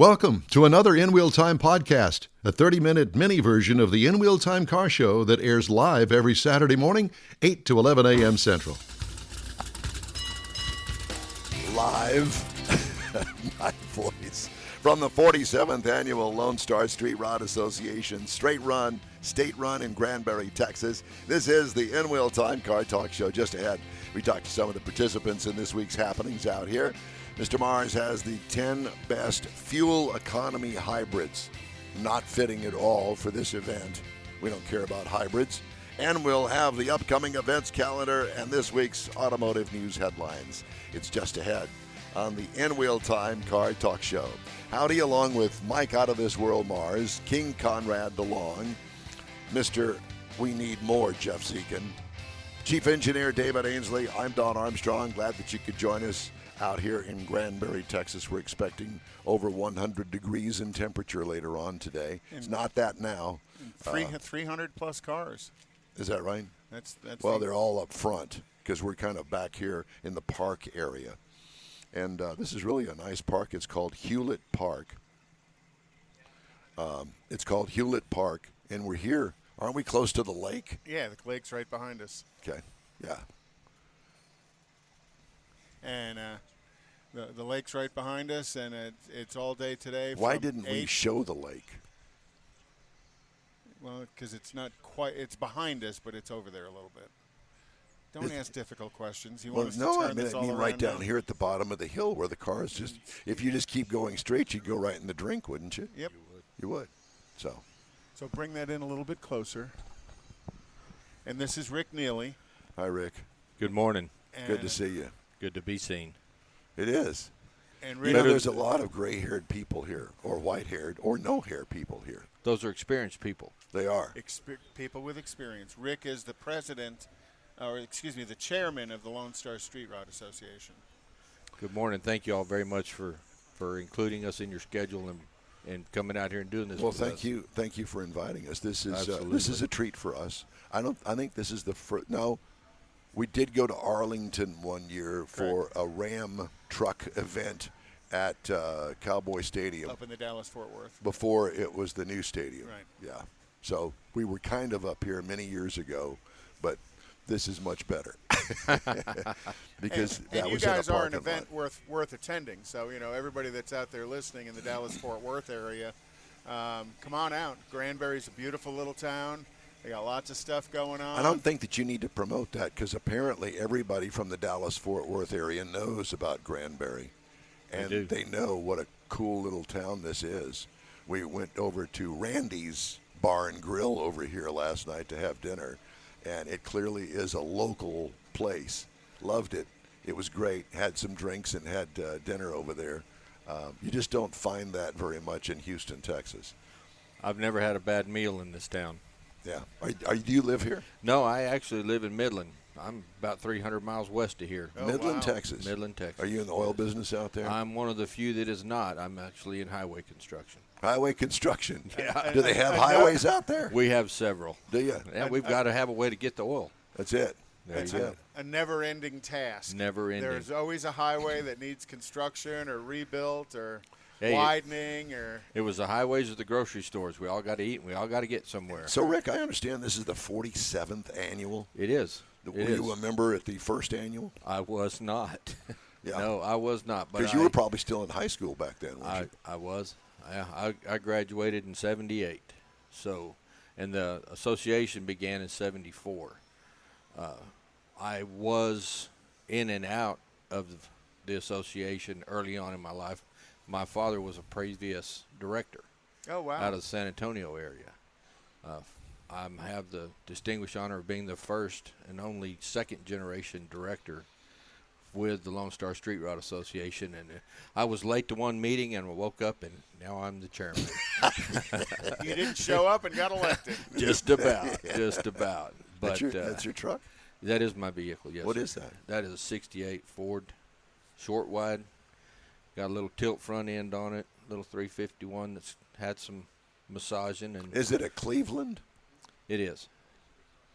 Welcome to another In Wheel Time podcast, a 30-minute mini version of the In Wheel Time car show that airs live every Saturday morning, 8 to 11 a.m. Central. Live, my voice, from the 47th Annual Lone Star Street Rod Association State Run in Granbury, Texas. This is the In Wheel Time Car Talk Show. Just ahead, we talked to some of the participants in this week's happenings out here. Mr. Mars has the 10 best fuel economy hybrids not fitting at all for this event. We don't care about hybrids. And we'll have the upcoming events calendar and this week's automotive news headlines. It's just ahead on the In Wheel Time Car Talk Show. Howdy, along with Mike Out of This World Mars, King Conrad DeLong, Mr. We Need More Jeff Zekin, Chief Engineer David Ainsley. I'm Don Armstrong. Glad that you could join us out here in Granbury, Texas. We're expecting over 100 degrees in temperature later on today. It's not that now. 300 plus cars. Is that right? That's well, they're all up front because we're kind of back here in the park area. And this is really a nice park. It's called Hewlett Park. It's called Hewlett Park, and we're here. Aren't we close to the lake? Yeah, the lake's right behind us. Okay, yeah. And the lake's right behind us, and it's all day today. Why didn't we show the lake? Well, because it's not quite. It's behind us, but it's over there a little bit. Don't ask difficult questions. You want us to turn this all around? Right down here at the bottom of the hill where the cars just. If you just keep going straight, you'd go right in the drink, wouldn't you? Yep. You would. So bring that in a little bit closer. And this is Rick Neely. Hi, Rick. Good morning. Good to see you. Good to be seen. It is. And Rick, there's a lot of gray-haired people here, or white-haired, or no-hair people here. Those are experienced people. They are. People with experience. Rick is the president, the chairman of the Lone Star Street Rod Association. Good morning. Thank you all very much for including us in your schedule and coming out here and doing this. Well, thank you. Thank you for inviting us. This is a treat for us. I think this is the first. No, we did go to Arlington one year for a Ram truck event at Cowboy Stadium. Up in the Dallas-Fort Worth. Before it was the new stadium. Right. Yeah. So we were kind of up here many years ago, but this is much better. Because and you guys are an event worth attending. So, everybody that's out there listening in the Dallas-Fort Worth area, come on out. Granbury's a beautiful little town. They got lots of stuff going on. I don't think that you need to promote that because apparently everybody from the Dallas-Fort Worth area knows about Granbury. And they know what a cool little town this is. We went over to Randy's Bar and Grill over here last night to have dinner, and it clearly is a local place. Loved it. It was great. Had some drinks and had dinner over there. You just don't find that very much in Houston, Texas. I've never had a bad meal in this town. Yeah. Do you live here? No, I actually live in Midland. I'm about 300 miles west of here. Oh, Midland, wow. Texas. Midland, Texas. Are you in the oil business out there? I'm one of the few that is not. I'm actually in highway construction. Highway construction. Yeah. Do they have highways out there? We have several. Do you? Yeah, we've got to have a way to get the oil. That's it. That's it. A never-ending task. Never-ending. There's always a highway that needs construction or rebuilt or widening. It was the highways of the grocery stores. We all got to eat and we all got to get somewhere. So, Rick, I understand this is the 47th annual. It is. Were you a member at the first annual? I was not. Yeah. No, I was not. Because you were probably still in high school back then, weren't you? I was. I graduated in 78. So, and the association began in 74. I was in and out of the association early on in my life. My father was a previous director. Oh, wow. Out of the San Antonio area. I have the distinguished honor of being the first and only second-generation director with the Lone Star Street Rod Association. And I was late to one meeting and I woke up, and now I'm the chairman. You didn't show up and got elected. Just about. But that's your truck? That is my vehicle, yes. What is that? That is a 68 Ford, short wide. Got a little tilt front end on it, little 351 that's had some massaging. And is it a Cleveland? It is.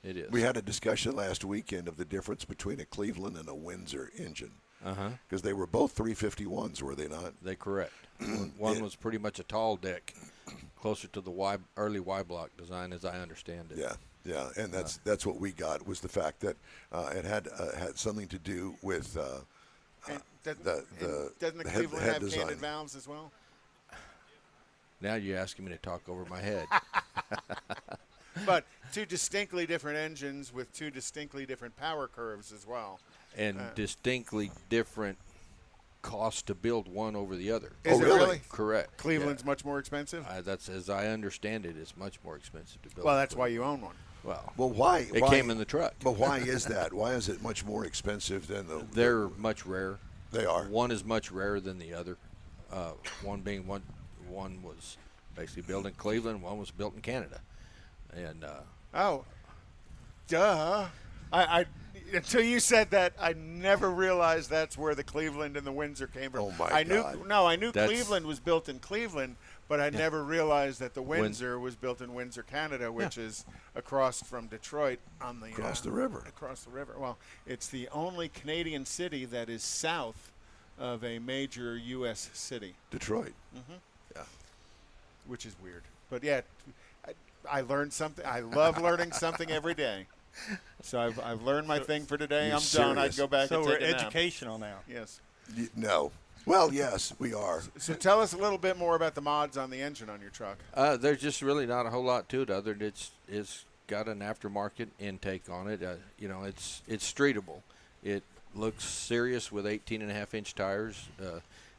It is. We had a discussion last weekend of the difference between a Cleveland and a Windsor engine. Because they were both 351s, were they not? They correct. One was pretty much a tall deck, closer to the early Y block design, as I understand it. Yeah, and that's what we got, was the fact that it had something to do with doesn't the Cleveland head have design. candid valves as well? Now you're asking me to talk over my head. But two distinctly different engines with two distinctly different power curves as well. And distinctly different cost to build one over the other. Is it really? Correct. Cleveland's much more expensive? That's, as I understand it, it's much more expensive to build. Well, that's why you own one. Well, why? It came in the truck. But why is that? Why is it much more expensive than the? They're much rarer. They are. One is much rarer than the other. One being one was basically built in Cleveland. One was built in Canada. And oh, duh! I until you said that, I never realized that's where the Cleveland and the Windsor came from. Oh my I God! I knew Cleveland was built in Cleveland, but I never realized that the Windsor was built in Windsor, Canada, which is across from Detroit on the Across the river. Across the river. Well, it's the only Canadian city that is south of a major U.S. city. Detroit. Yeah. Which is weird, but yeah, I learned something. I love learning something every day. So I've learned my thing for today. I'm done. I'd go back so and we're take a nap. educational now. Yes. No. Well, yes, we are. So tell us a little bit more about the mods on the engine on your truck. there's just really not a whole lot to it, other than it's got an aftermarket intake on it. It's streetable. It looks serious with 18.5-inch tires.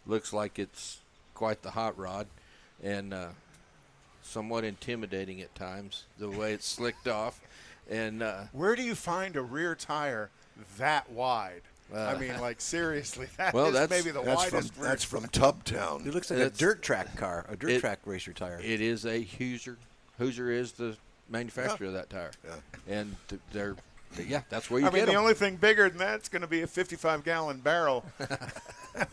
Looks like it's quite the hot rod, and somewhat intimidating at times, the way it's slicked off. And where do you find a rear tire that wide? I mean, like, seriously, that's maybe the widest. That's from Tubtown. It looks like a dirt track car, a dirt track racer tire. It is a Hoosier. Hoosier is the manufacturer of that tire. Yeah. And that's where you I get mean, the them. only thing bigger than that's going to be a 55-gallon barrel.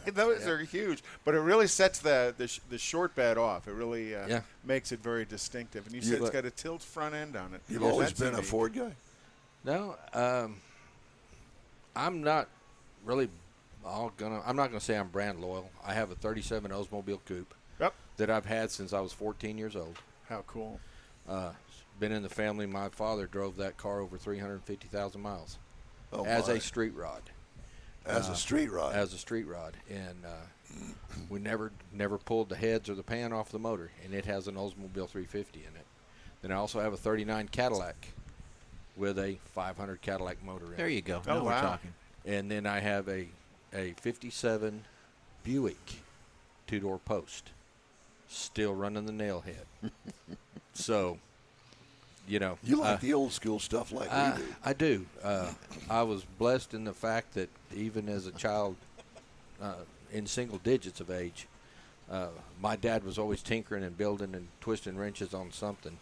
Those are huge, but it really sets the short bed off. It really makes it very distinctive. And you said it's got a tilt front end on it. You've always been a Ford guy? No, I'm not really I'm not gonna say I'm brand loyal. I have a 37 Oldsmobile Coupe that I've had since I was 14 years old. How cool. Been in the family. My father drove that car over 350,000 miles as a street rod. As a street rod. As a street rod, and we never pulled the heads or the pan off the motor, and it has an Oldsmobile 350 in it. Then I also have a 39 Cadillac with a 500 Cadillac motor in it. There you go. Oh, now we're talking. And then I have a 57 Buick two-door post, still running the nailhead. So, you like the old school stuff like we do. I do. I was blessed in the fact that even as a child, in single digits of age, my dad was always tinkering and building and twisting wrenches on something.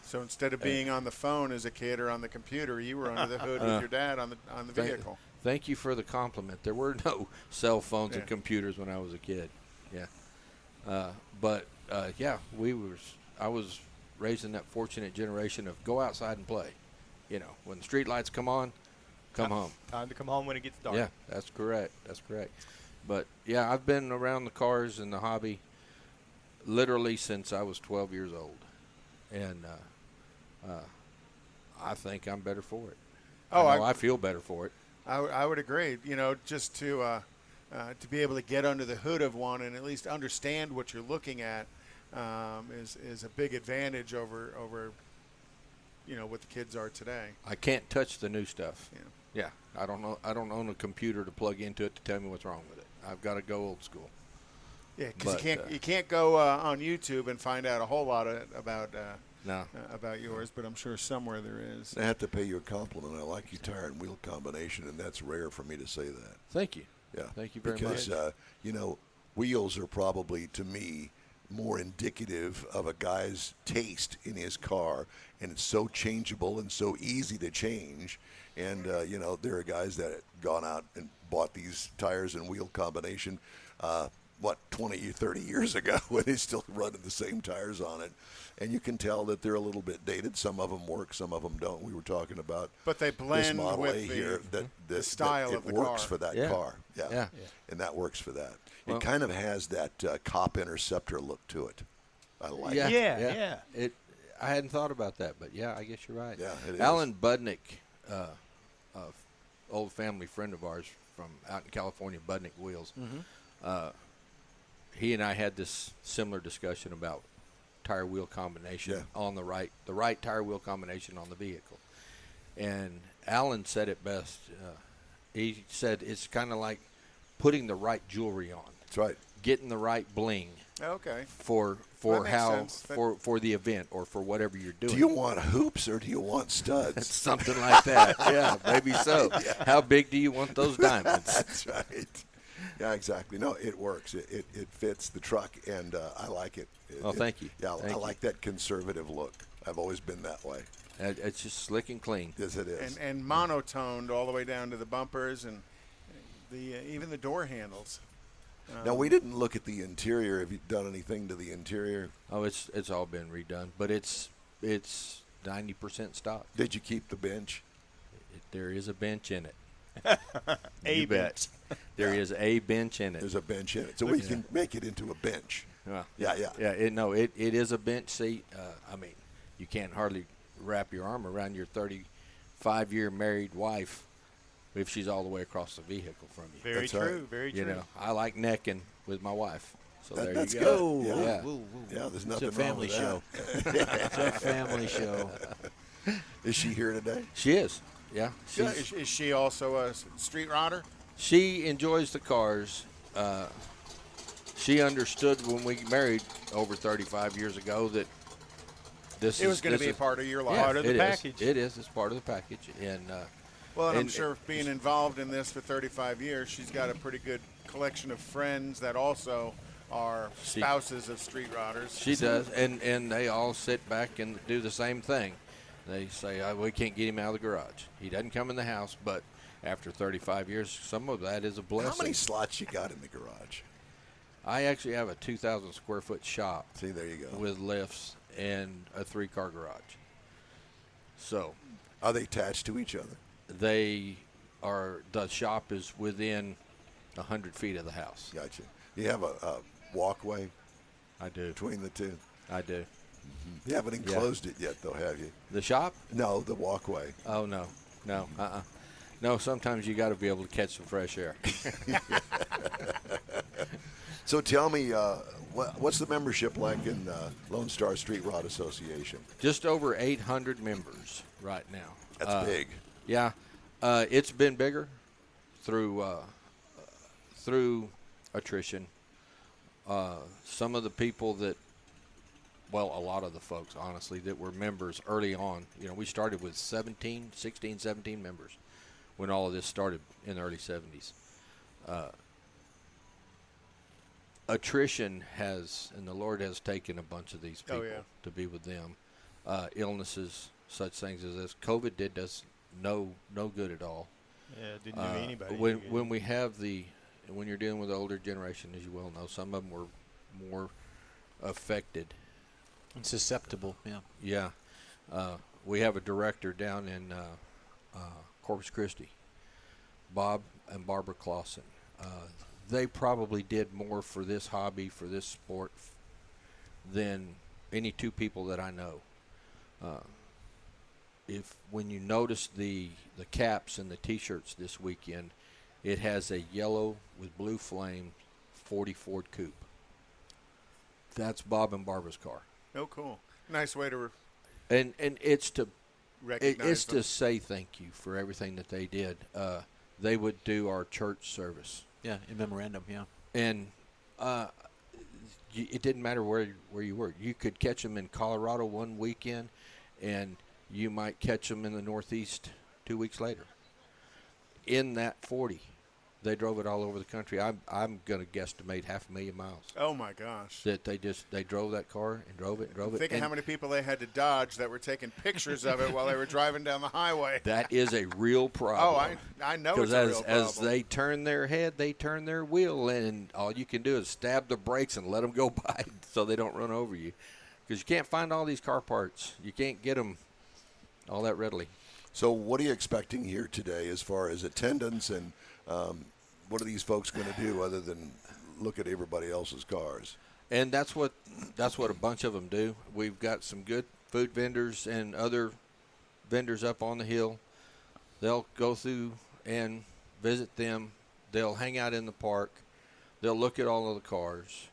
So instead of being on the phone as a kid or on the computer, you were under the hood with your dad on the vehicle. Thank you for the compliment. There were no cell phones and computers when I was a kid. Yeah. I was raised in that fortunate generation of go outside and play. When the street lights come on, come home. Time to come home when it gets dark. Yeah, that's correct. But, yeah, I've been around the cars and the hobby literally since I was 12 years old. And I think I'm better for it. I feel better for it. I would agree. Just to be able to get under the hood of one and at least understand what you're looking at is a big advantage over what the kids are today. I can't touch the new stuff. Yeah. I don't know. I don't own a computer to plug into it to tell me what's wrong with it. I've got to go old school. Yeah, because you can't go on YouTube and find out a whole lot about yours, but I'm sure somewhere there is. I have to pay you a compliment. I like your tire and wheel combination, and that's rare for me to say that. Thank you. Yeah, thank you very much. Because wheels are probably, to me, more indicative of a guy's taste in his car, and it's so changeable and so easy to change. And there are guys that have gone out and bought these tires and wheel combination 20, 30 years ago when he's still running the same tires on it. And you can tell that they're a little bit dated. Some of them work, some of them don't. We were talking about but they blend this Model with A here the style that of the it works car. for that Yeah. car. Yeah. And that works for that. Well- It kind of has that cop Interceptor look to it. I like Yeah, it. Yeah. I hadn't thought about that, but yeah, I guess you're right. Yeah, it is. Alan Budnick, old family friend of ours from out in California, Budnick Wheels. He and I had this similar discussion about tire wheel combination on the right tire wheel combination on the vehicle. And Alan said it best. He said it's kind of like putting the right jewelry on, That's right. getting the right bling Okay. for That makes how sense. for the event or for whatever you're doing. Do you want hoops or do you want studs? Something like that. Yeah, maybe so. How big do you want those diamonds? That's right. Yeah, exactly. No, it works. It fits the truck, and I like it. Thank you. Yeah, Thank I you. like that conservative look. I've always been that way. It's just slick and clean. Yes, it is. And monotoned all the way down to the bumpers and even the door handles. Now, we didn't look at the interior. Have you done anything to the interior? Oh, it's all been redone, but it's 90% stock. Did you keep the bench? There is a bench in it. A You bet. There is a bench in it. There's a bench in it, so we can make it into a bench. Well, Yeah. It is a bench seat. I mean, you can't hardly wrap your arm around your 35-year married wife if she's all the way across the vehicle from you. Very That's true. right. Very true. You know, I like necking with my wife. So there That's you go. good. Yeah. Yeah, there's It's nothing a family wrong show. with that. It's a family show. Is she here today? She is. Yeah. Yeah, is she also a street rodder? She enjoys the cars. She understood when we married over 35 years ago that It was going to be a part of your life. Yeah, Part of the it is. package. It is. It's part of the package. And Well, and I'm and- sure being involved in this for 35 years, she's got a pretty good collection of friends that also are spouses of street rodders. she does, and they all sit back and do the same thing. They say, we can't get him out of the garage. He doesn't come in the house, but after 35 years, some of that is a blessing. How many slots you got in the garage? I actually have a 2,000 square foot shop See, there you go. with lifts and a 3-car garage. So Are they attached to each other? the shop is within 100 feet of the house. Gotcha. You have a walkway I do. between the two? I do. You haven't enclosed it yet, though, have you? The shop? No, the walkway. Oh, no. No, sometimes you got to be able to catch some fresh air. So tell me, what's the membership like in Lone Star Street Rod Association? Just over 800 members right now. That's big. Yeah. It's been bigger through attrition. Some of the people that, a lot of the folks, honestly, that were members early on, we started with 16, 17 members when all of this started in the early 70s. Attrition has, and the Lord has taken a bunch of these people to be with them. Illnesses, such things as this. COVID did us no good at all. Yeah, didn't do anybody. When you're dealing with the older generation, as you well know, some of them were more affected. And susceptible, yeah. Yeah. We have a director down in Corpus Christi, Bob and Barbara Clausen. They probably did more for this hobby, for this sport, than any two people that I know. When you notice the caps and the T-shirts this weekend, it has a yellow with blue flame 40 Ford Coupe. That's Bob and Barbara's car. Oh, cool. Nice way to And it's to recognize it's them. to say thank you for everything that they did. They would do our church service. Yeah, in memorandum, yeah. And it didn't matter where you were. You could catch them in Colorado one weekend, and you might catch them in the Northeast 2 weeks later. In that 40, they drove it all over the country. I'm going to guesstimate 500,000 miles. Oh my gosh! That they drove that car and drove it and drove it. Think of and how many people they had to dodge that were taking pictures of it while they were driving down the highway. That is a real problem. Oh, I know it's a real problem. As they turn their head, they turn their wheel, and all you can do is stab the brakes and let them go by so they don't run over you. Because you can't find all these car parts. You can't get them all that readily. So what are you expecting here today as far as attendance, and what are these folks going to do other than look at everybody else's cars? And that's what a bunch of them do. We've got some good food vendors and other vendors up on the hill. They'll go through and visit them. They'll hang out in the park. They'll look at all of the cars.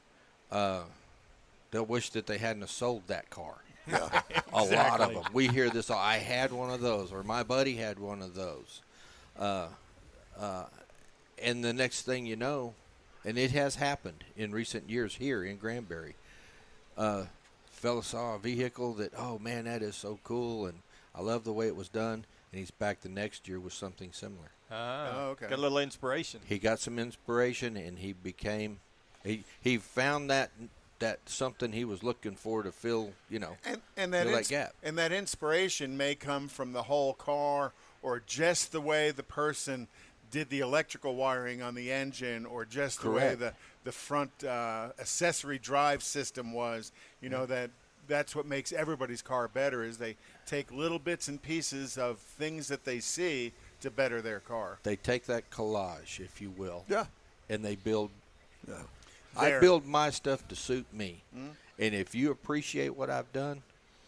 They'll wish that they hadn't have sold that car. Yeah. A lot of them. We hear this. I had one of those, or my buddy had one of those. And the next thing you know, and it has happened in recent years here in Granbury, fella saw a vehicle that, oh, man, that is so cool, and I love the way it was done, and he's back the next year with something similar. Oh, okay. Got a little inspiration. He got some inspiration, and he found that something he was looking for to fill, and that fill that gap. And that inspiration may come from the whole car, or just the way the person did the electrical wiring on the engine, or just the way the front accessory drive system was. That's what makes everybody's car better, is they take little bits and pieces of things that they see to better their car. They take that collage, if you will, Yeah. and they build. Yeah. I build my stuff to suit me, and if you appreciate what I've done,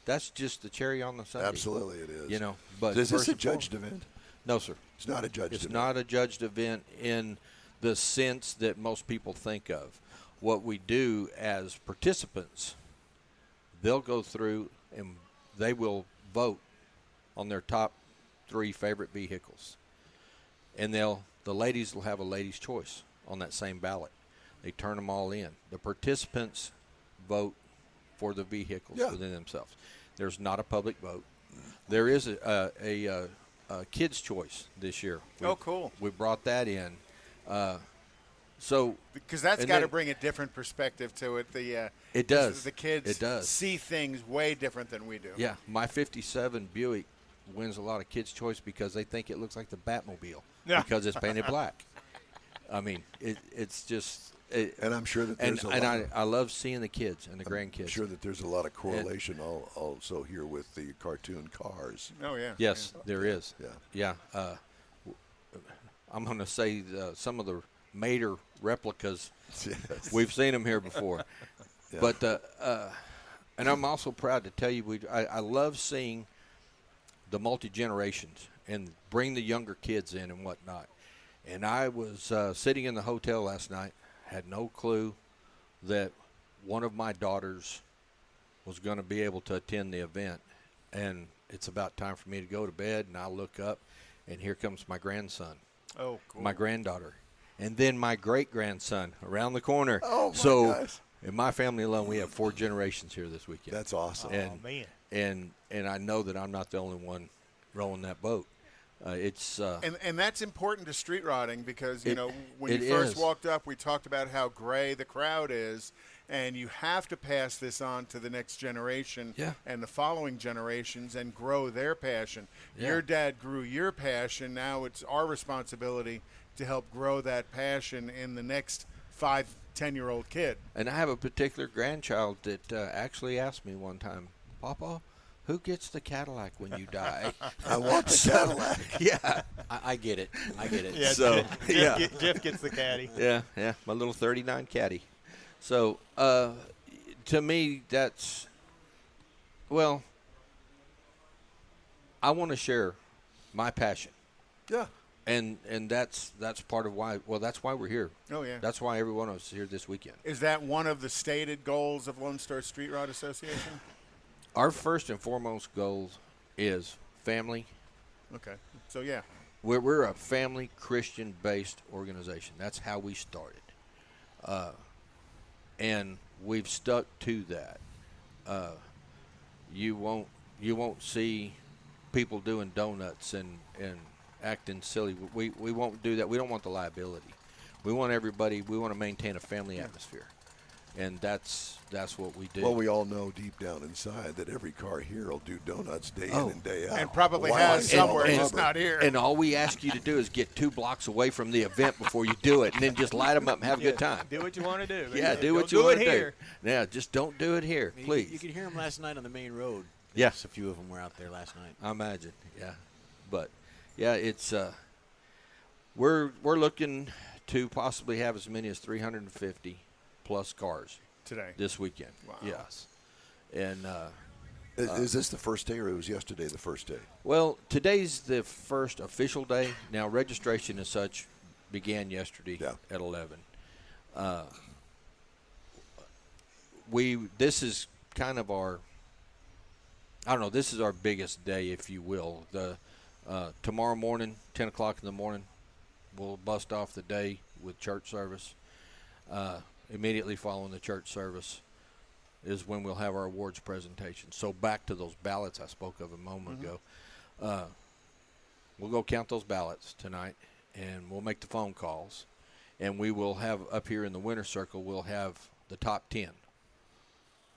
that's just the cherry on the sundae. Absolutely it is. But Is this first a and foremost- judged event? No, sir. It's not a judged It's event. not a judged event in the sense that most people think of. What we do as participants, they'll go through and they will vote on their top 3 favorite vehicles. And the ladies will have a ladies' choice on that same ballot. They turn them all in. The participants vote for the vehicles within themselves. There's not a public vote. There is a kids' choice this year. Cool. We brought that in. Because that's got to bring a different perspective to it. It does. The kids It does. see things way different than we do. Yeah, my 57 Buick wins a lot of kids' choice because they think it looks like the Batmobile because it's painted black. I mean, it's just. And I'm sure that there's I love seeing the kids and the grandkids. I'm sure that there's a lot of correlation also here with the cartoon cars. Oh, yeah. Yes, there is. Yeah. I'm going to say some of the Mater replicas. Yes. We've seen them here before. Yeah. But and I'm also proud to tell you, I love seeing the multi-generations and bring the younger kids in and whatnot. And I was sitting in the hotel last night, had no clue that one of my daughters was going to be able to attend the event. And it's about time for me to go to bed, and I look up, and here comes my grandson. Oh, cool. My granddaughter. And then my great-grandson around the corner. Oh, my gosh. In my family alone, we have 4 generations here this weekend. That's awesome. And I know that I'm not the only one rowing that boat. And that's important to street rodding because, when it you first is. walked up, we talked about how gray the crowd is, and you have to pass this on to the next generation and the following generations and grow their passion. Yeah. Your dad grew your passion. Now it's our responsibility to help grow that passion in the next 5-10-year-old kid. And I have a particular grandchild that actually asked me one time, Papa, who gets the Cadillac when you die? I want the Cadillac. Yeah. I get it. Yeah, So, Jeff gets the caddy. Yeah, my little 39 Caddy. So, to me, that's, well, I want to share my passion. Yeah. And that's part of why, that's why we're here. Oh, yeah. That's why every one of us is here this weekend. Is that one of the stated goals of Lone Star Street Rod Association? Our first and foremost goal is family. Okay. So, yeah. We're a family Christian-based organization. That's how we started. And we've stuck to that. You won't see people doing donuts and acting silly. We won't do that. We don't want the liability. We want everybody. We want to maintain a family atmosphere, and that's what we do. Well, we all know deep down inside that every car here will do donuts day in and day out. And probably Why has not? somewhere, And- just not here. And all we ask you to do is get 2 blocks away from the event before you do it, and then just light them up and have a good time. Do what you want to do. Yeah, do Don't what you want to do. here. Yeah, just don't do it here, please. You could hear them last night on the main road. Yeah. Yes, a few of them were out there last night. I imagine, yeah. But, yeah, it's we're looking to possibly have as many as 350 plus cars Today. this weekend. Wow. Yes. And, Is this the first day, or it was yesterday the first day? well, today's the first official day. Now, registration and such began yesterday at 11. This is kind of our, I don't know, this is our biggest day, if you will. Tomorrow morning, 10 o'clock in the morning, we'll bust off the day with church service. Immediately following the church service is when we'll have our awards presentation. So back to those ballots I spoke of a moment ago. We'll go count those ballots tonight, and we'll make the phone calls. And we will have, up here in the winner circle, we'll have the top 10.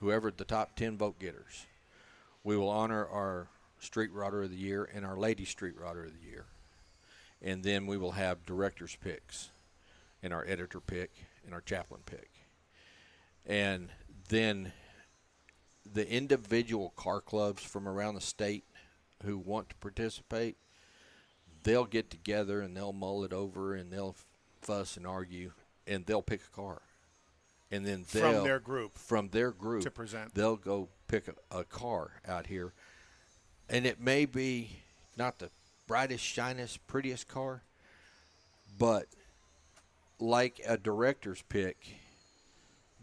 Whoever the top 10 vote getters. We will honor our Street Rodder of the Year and our Lady Street Rodder of the Year. And then we will have director's picks and our editor pick and our chaplain pick. And then the individual car clubs from around the state who want to participate, they'll get together and they'll mull it over and they'll fuss and argue, and they'll pick a car. And then From their group to present. they'll go pick a car out here. And it may be not the brightest, shiniest, prettiest car, but like a director's pick,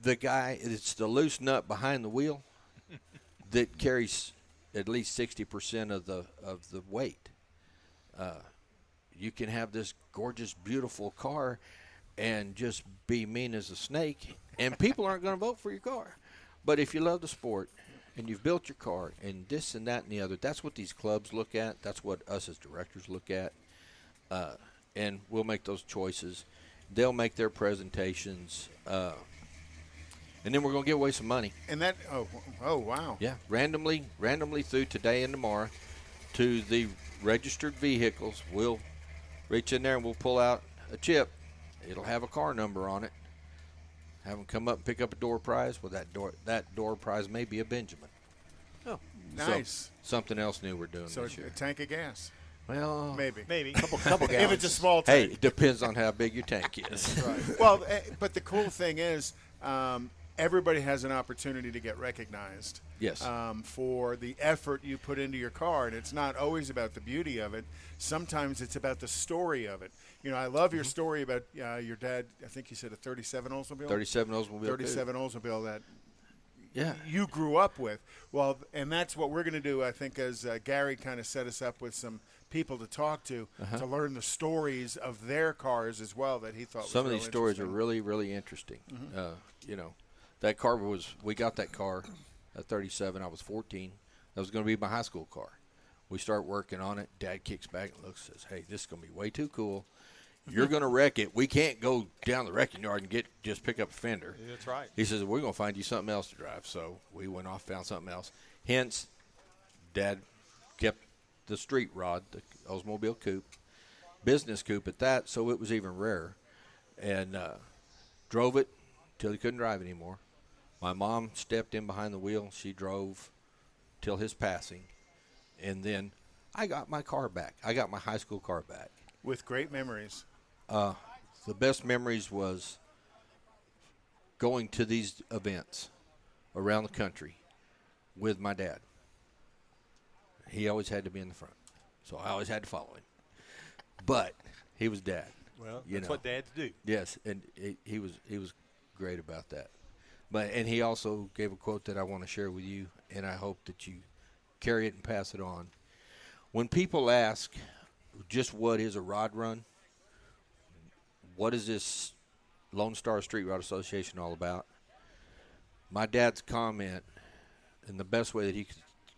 the guy, it's the loose nut behind the wheel that carries at least 60% of the weight. You can have this gorgeous, beautiful car and just be mean as a snake, and people aren't going to vote for your car. But if you love the sport and you've built your car and this and that and the other, that's what these clubs look at. That's what us as directors look at. And we'll make those choices. They'll make their presentations. And then we're going to give away some money. And that, oh, wow. Yeah, randomly through today and tomorrow to the registered vehicles. We'll reach in there and we'll pull out a chip. It'll have a car number on it. Have them come up and pick up a door prize. Well, that door prize may be a Benjamin. Oh, Nice. So, something else new we're doing So this year. a tank of gas. Well, Maybe. couple If gallons. it's a small hey, tank. it depends on how big your tank is. Well, but the cool thing is everybody has an opportunity to get recognized. Yes. For the effort you put into your car, and it's not always about the beauty of it. Sometimes it's about the story of it. You know, I love your story about your dad. I think you said a 37 Oldsmobile. 37 Oldsmobile. 37 Oldsmobile that Yeah. you grew up with. Well, and that's what we're going to do, I think, as Gary kind of set us up with some people to talk to learn the stories of their cars as well that he thought Some was of these real stories are interesting. really, really interesting. You know, that car we got that car at 37. I was 14. That was going to be my high school car. We start working on it. Dad kicks back and looks and says, hey, this is going to be way too cool. You're going to wreck it. We can't go down the wrecking yard and just pick up a fender. That's right. He says, we're going to find you something else to drive. So we went off, found something else. Hence, Dad kept the street rod, the Oldsmobile Coupe, business coupe at that, so it was even rarer. And drove it till he couldn't drive anymore. My mom stepped in behind the wheel. She drove till his passing. And then I got my car back. I got my high school car back. With great memories. The best memories was going to these events around the country with my dad. He always had to be in the front, so I always had to follow him. But he was Dad. Well, you that's know. what dads do. Yes, and he was great about that. And he also gave a quote that I want to share with you, and I hope that you carry it and pass it on. When people ask just what is a rod run, what is this Lone Star Street Rod Association all about? My dad's comment, and the best way that he could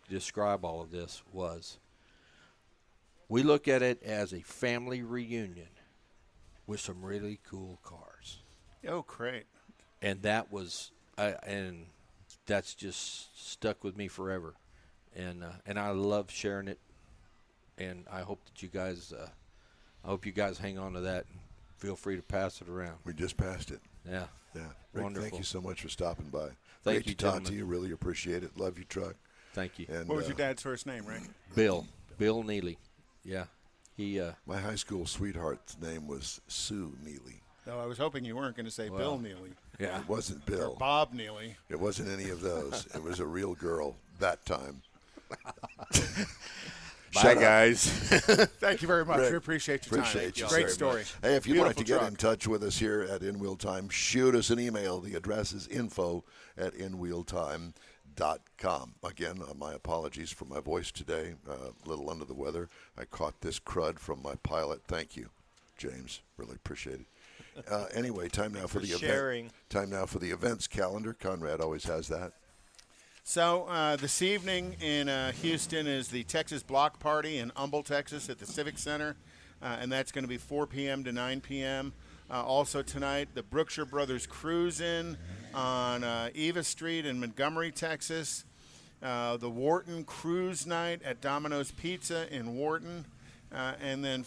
describe all of this was, we look at it as a family reunion with some really cool cars. Oh, great. And that was, and that's just stuck with me forever. And I love sharing it. And I hope that you guys, hang on to that and feel free to pass it around. We just passed it. Yeah. Yeah. Rick, Wonderful. thank you so much for stopping by. Thank Great you, to talk gentlemen. to you. Really appreciate it. Love your truck. Thank you. And, What was your dad's first name, Rick? Bill Neely. Yeah. He, my high school sweetheart's name was Sue Neely. No, I was hoping you weren't going to say Bill Neely. yeah. It wasn't Or Bill. Bob Neely. It wasn't any of those. It was a real girl that time. Bye, guys. Thank you very much. Rick, We appreciate your appreciate time. you Great very story. much. Hey, if you'd like to Beautiful get in truck. touch with us here at In Wheel Time, shoot us an email. The address is info@inwheeltime.com. Again, my apologies for my voice today. A little under the weather. I caught this crud from my pilot. Thank you, James. Really appreciate it. Anyway, time now for the sharing. event. Time now for the events calendar. Conrad always has that. So this evening in Houston is the Texas Block Party in Humble, Texas at the Civic Center, and that's going to be 4 p.m. to 9 p.m. Also tonight, the Brookshire Brothers Cruise-In on Eva Street in Montgomery, Texas. The Wharton Cruise Night at Domino's Pizza in Wharton, and then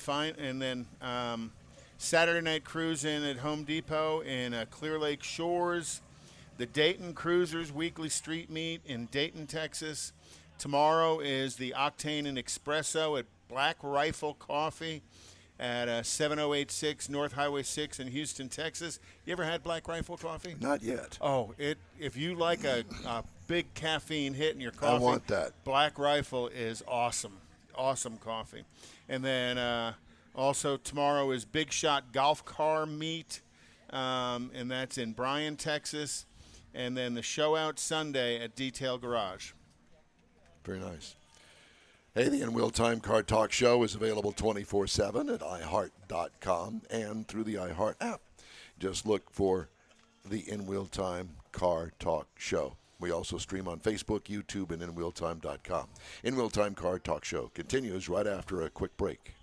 Saturday Night Cruise-In at Home Depot in Clear Lake Shores. The Dayton Cruisers Weekly Street Meet in Dayton, Texas. Tomorrow is the Octane and Espresso at Black Rifle Coffee at 7086 North Highway 6 in Houston, Texas. You ever had Black Rifle Coffee? Not yet. Oh, if you like a big caffeine hit in your coffee, I want that. Black Rifle is awesome. Awesome coffee. And then also tomorrow is Big Shot Golf Car Meet, and that's in Bryan, Texas. And then the show out Sunday at Detail Garage. Very nice. Hey, the In Wheel Time Car Talk Show is available 24/7 at iHeart.com and through the iHeart app. Just look for the In Wheel Time Car Talk Show. We also stream on Facebook, YouTube, and InWheelTime.com. In Wheel Time Car Talk Show continues right after a quick break.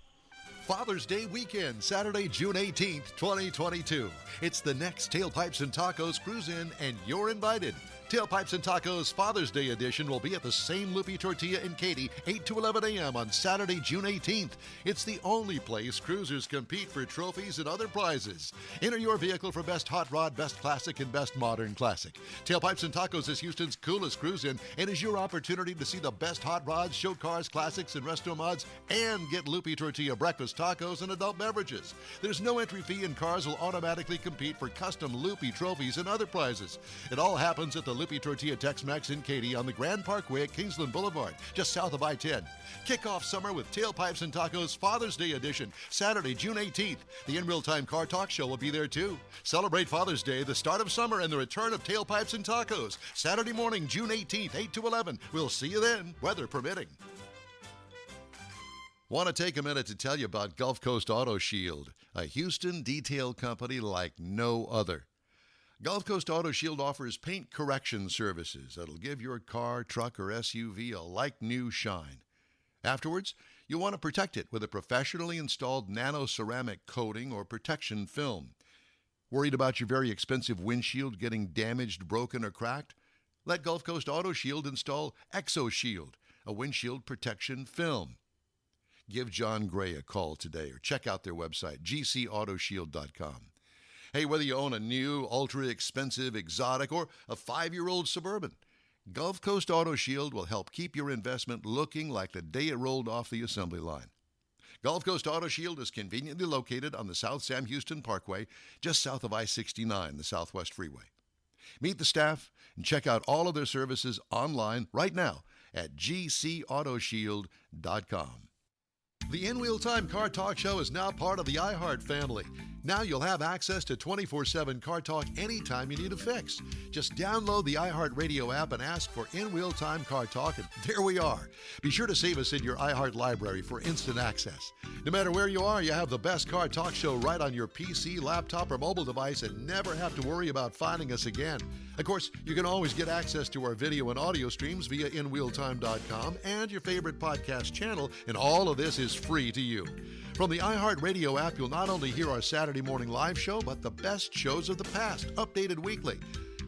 Father's Day weekend, Saturday, June 18th, 2022. It's the next Tailpipes and Tacos Cruise-In, and you're invited. Tailpipes and Tacos Father's Day edition will be at the same Loopy Tortilla in Katy, 8 to 11 a.m. on Saturday, June 18th. It's the only place cruisers compete for trophies and other prizes. Enter your vehicle for Best Hot Rod, Best Classic, and Best Modern Classic. Tailpipes and Tacos is Houston's coolest cruise-in and is your opportunity to see the best hot rods, show cars, classics, and resto mods, and get Loopy Tortilla breakfast tacos and adult beverages. There's no entry fee, and cars will automatically compete for custom Loopy trophies and other prizes. It all happens at the Loopy Tortilla Tex-Mex in Katy on the Grand Parkway at Kingsland Boulevard, just south of I-10. Kick off summer with Tailpipes and Tacos Father's Day edition, Saturday, June 18th. The In Real Time Car Talk Show will be there too. Celebrate Father's Day, the start of summer, and the return of Tailpipes and Tacos. Saturday morning, June 18th, 8 to 11. We'll see you then, weather permitting. Want to take a minute to tell you about Gulf Coast Auto Shield, a Houston detail company like no other. Gulf Coast Auto Shield offers paint correction services that'll give your car, truck, or SUV a like-new shine. Afterwards, you'll want to protect it with a professionally installed nano-ceramic coating or protection film. Worried about your very expensive windshield getting damaged, broken, or cracked? Let Gulf Coast Auto Shield install Exo Shield, a windshield protection film. Give John Gray a call today or check out their website, gcautoshield.com. Hey, whether you own a new, ultra-expensive, exotic, or a 5-year-old Suburban, Gulf Coast Auto Shield will help keep your investment looking like the day it rolled off the assembly line. Gulf Coast Auto Shield is conveniently located on the South Sam Houston Parkway, just south of I-69, the Southwest Freeway. Meet the staff and check out all of their services online right now at gcautoshield.com. The In Wheel Time Car Talk Show is now part of the iHeart family. Now you'll have access to 24/7 Car Talk anytime you need a fix. Just download the iHeart Radio app and ask for In Wheel Time Car Talk, and there we are. Be sure to save us in your iHeart library for instant access. No matter where you are, you have the best Car Talk Show right on your PC, laptop, or mobile device and never have to worry about finding us again. Of course, you can always get access to our video and audio streams via InWheelTime.com and your favorite podcast channel, and all of this is free to you. From the iHeart Radio app, you'll not only hear our Saturday Saturday morning live show, but the best shows of the past, updated weekly.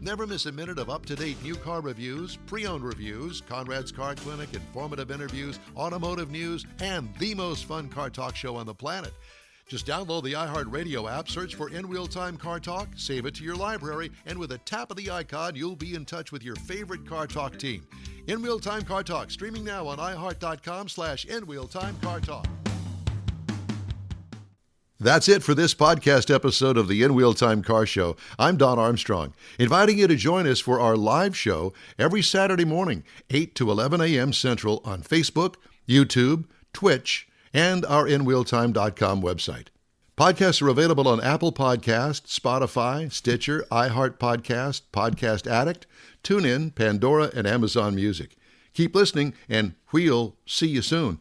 Never miss a minute of up-to-date new car reviews, pre-owned reviews, Conrad's Car Clinic, informative interviews, automotive news, and the most fun car talk show on the planet. Just download the iHeartRadio app, search for In Wheel Time Car Talk, save it to your library, and with a tap of the icon, you'll be in touch with your favorite Car Talk team. In Wheel Time Car Talk, streaming now on iHeart.com/In Wheel Time Car Talk. That's it for this podcast episode of the In Wheel Time Car Show. I'm Don Armstrong, inviting you to join us for our live show every Saturday morning, 8 to 11 a.m. Central on Facebook, YouTube, Twitch, and our InWheelTime.com website. Podcasts are available on Apple Podcasts, Spotify, Stitcher, iHeart Podcast, Podcast Addict, TuneIn, Pandora, and Amazon Music. Keep listening, and we'll see you soon.